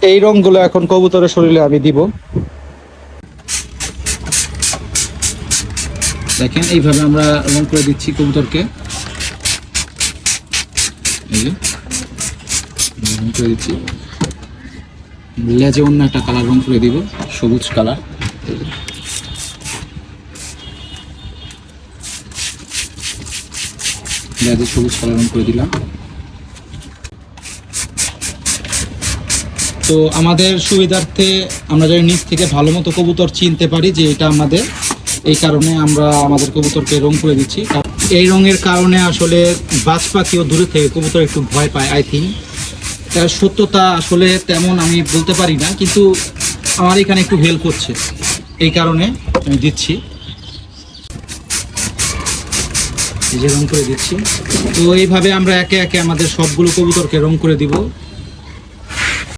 এই রংগুলো এখন কবুতরের শরীরে আমি দিব। দেখেন এইভাবে আমরা রং করে দিচ্ছি কবুতরকে, এই যে রং করে দিচ্ছি। লেজে অন্য একটা কালার রং করে দিব, সবুজ কালার। লেজে সবুজ কালার রং করে দিলাম। তো আমাদের সুবিধার্থে আমরা যদি নিচ থেকে ভালো মতো কবুতর চিনতে পারি যে এটা আমাদের, এই কারণে আমরা আমাদের কবুতরকে রং করে দিচ্ছি। এই রঙের কারণে আসলে বাজ পাখিও দূরে থেকে কবুতর একটু ভয় পায়। আই থিঙ্ক তার সত্যতা আসলে তেমন আমি বলতে পারি না, কিন্তু আমার এখানে একটু হেল্প হচ্ছে, এই কারণে আমি দিচ্ছি। এই যে রং করে দিচ্ছি। তো এইভাবে আমরা একে একে আমাদের সবগুলো কবুতরকে রং করে দিব।